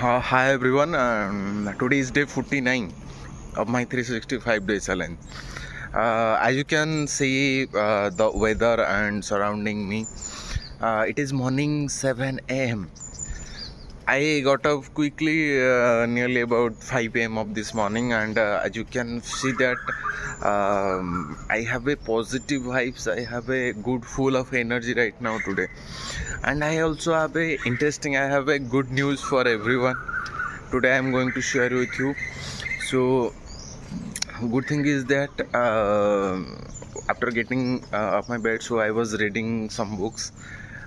Hi everyone, today is day 49 of my 365 day challenge. As you can see, the weather and surrounding me, it is morning 7 a.m. I got up quickly, nearly about 5 a.m. of this morning, and as you can see that I have a positive vibes. I have a good full of energy right now today, and I also have a interesting. I have a good news for everyone. Today I am going to share with you. So, good thing is that after getting off my bed, so I was reading some books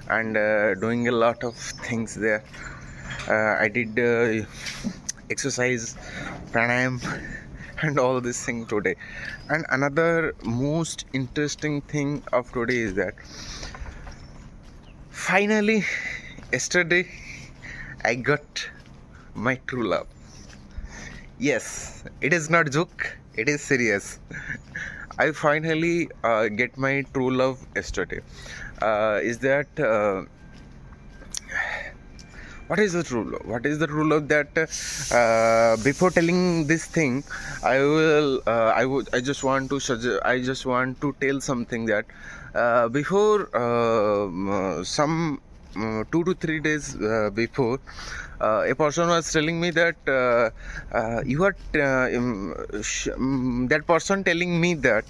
and doing a lot of things there. I did exercise, pranayam, and all this thing today. And another most interesting thing of today is that finally, yesterday, I got my true love. Yes, it is not joke. It is serious. I finally get my true love yesterday. Is that what is the true love? What is the true love that before telling this thing, I just want to suggest. I just want to tell something that before some 2 to 3 days before, a person was telling me that that person telling me that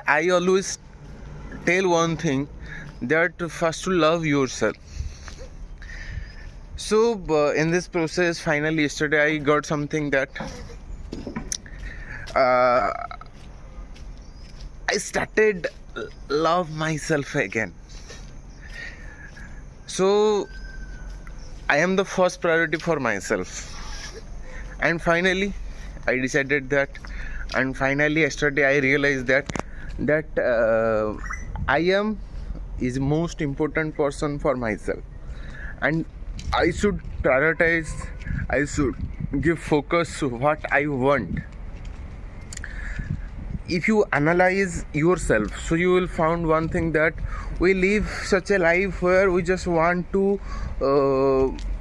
I always tell one thing, that first to love yourself. So in this process, finally yesterday I got something that I started love myself again. So I am the first priority for myself, and finally I decided that, and finally yesterday I realized that I am is most important person for myself, and I should prioritize, I should give focus to what I want. If you analyze yourself, so you will find one thing, that we live such a life where we just want to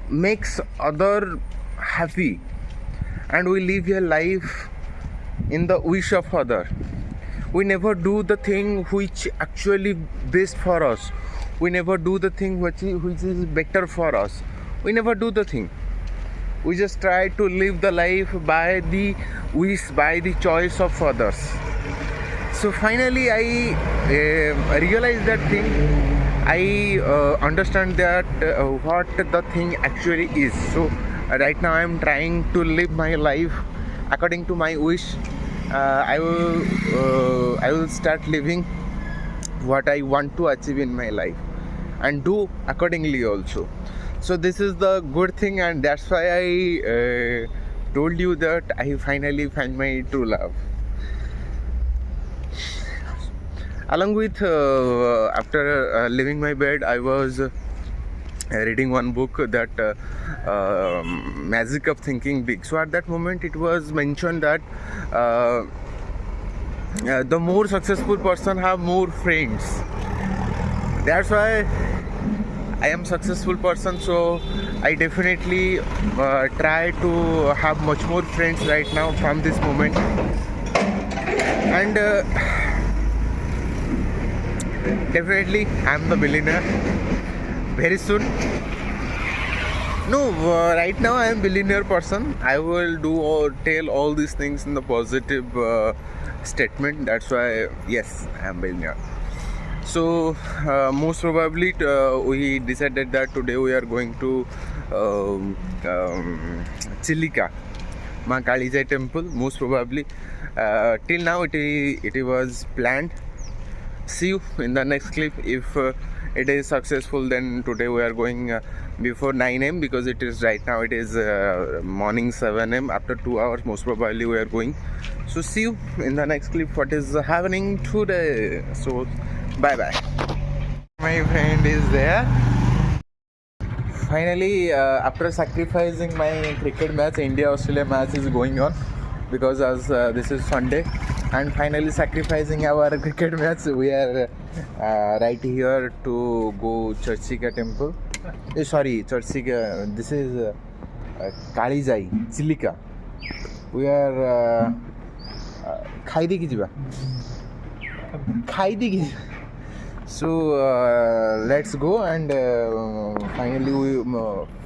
make other happy, and we live a life in the wish of other. We never do the thing which actually best for us. We never do the thing which is better for us. We never do the thing. We just try to live the life by the wish, by the choice of others. So finally I realized that thing. I understand that what the thing actually is. So right now I am trying to live my life according to my wish. I will start living what I want to achieve in my life, and do accordingly also. So this is the good thing, and that's why I told you that I finally find my true love. Along with after leaving my bed, I was reading one book, that Magic of Thinking Big. So at that moment it was mentioned that the more successful person have more friends. That's why I am successful person, so I definitely try to have much more friends right now from this moment. And definitely I am the billionaire very soon. No, right now I am billionaire person. I will do or tell all these things in the positive statement. That's why, yes, I am billionaire. So most probably we decided that today we are going to Chilika, Ma Kalizai temple. Most probably till now it was planned. See you in the next clip. If it is successful, then today we are going before 9 a.m. because it is right now it is morning 7 a.m. After 2 hours most probably we are going. So see you in the next clip what is happening today. So bye bye. My friend is there. Finally after sacrificing my cricket match, India-Australia match is going on, because as this is Sunday, and finally sacrificing our cricket match, we are right here to go Churchika temple. Sorry, Churchika. This is Kalizai, Chilika. We are Khaidi ki jiba. Khaidi ki. So let's go, and finally we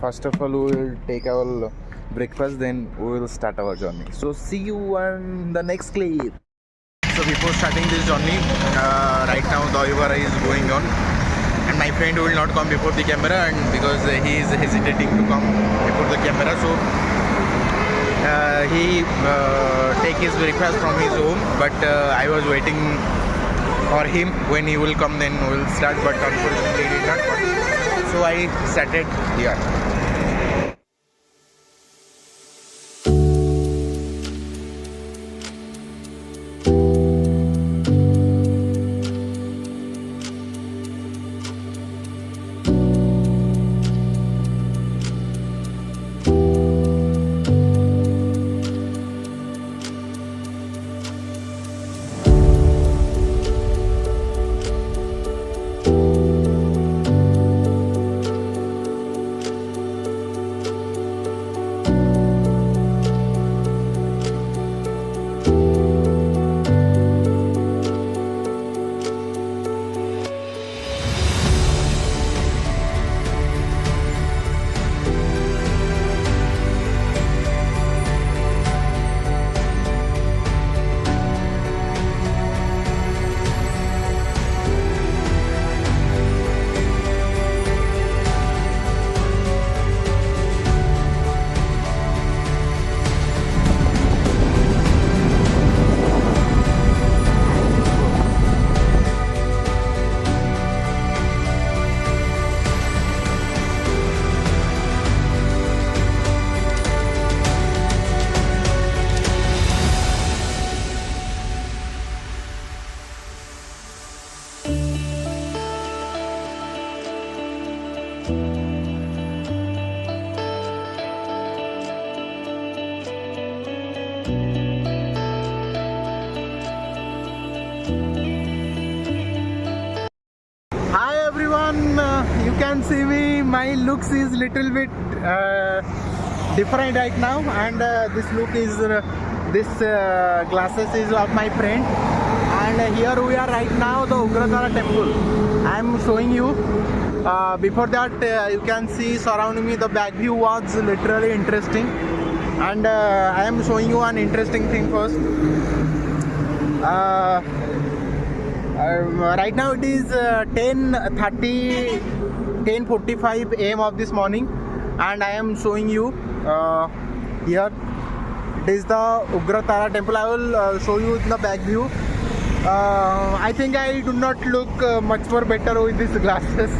first of all we will take our breakfast, then we will start our journey. So see you on the next clip. So before starting this journey, right now the ugratara is going on, and my friend will not come before the camera, and because he is hesitating to come before the camera, so he take his breakfast from his home, but I was waiting for him. When he will come, then we will start, but unfortunately he did not come, so I started here. Hi everyone, you can see me. My looks is little bit different right now, and this look is this glasses is of my friend, and here we are right now, the Ugratara temple. I am showing you. Before that, you can see surrounding me the back view was literally interesting, and I am showing you an interesting thing first. Right now it is 10:45 a.m. of this morning, and I am showing you here. It is the Ugratara temple. I will show you in the back view. I think I do not look much more better with these glasses.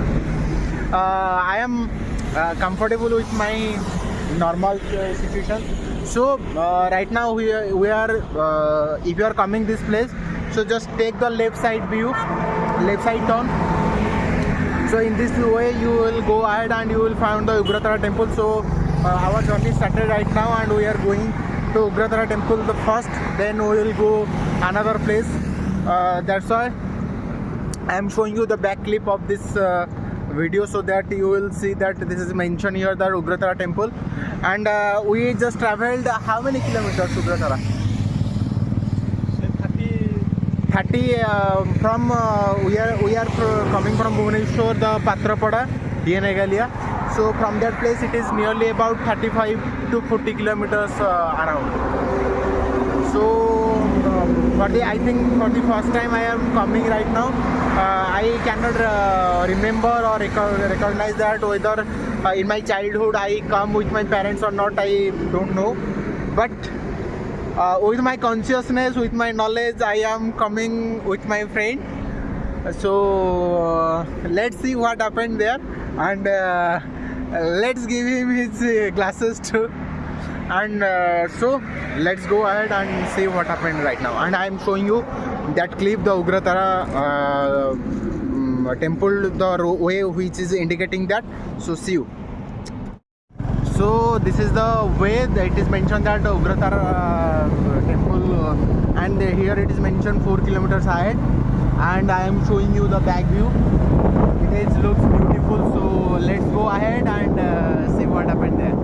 I am comfortable with my normal situation. So right now we are if you are coming this place, so just take the left side view, left side turn. So in this way you will go ahead and you will find the Ugratara temple. So our journey started right now, and we are going to Ugratara temple the first, then we will go another place. That's why I am showing you the back clip of this video, so that you will see that this is mentioned here, the Ugratara temple. And we just traveled how many kilometers Ugratara? 30 from we are coming from Bhubaneswar, the Patrapada, Dienagalia. So from that place it is nearly about 35 to 40 kilometers around. So I think for the first time I am coming right now. I cannot remember or recognize that whether in my childhood I come with my parents or not, I don't know. But with my consciousness, with my knowledge, I am coming with my friend. So let's see what happened there, and let's give him his glasses too. And so let's go ahead and see what happened right now. And I am showing you that clip, the Ugratara temple, the way which is indicating that. So see you. So this is the way that it is mentioned that Ugratara temple, and here it is mentioned 4 kilometers ahead, and I am showing you the back view. It looks beautiful. So let's go ahead and see what happened there.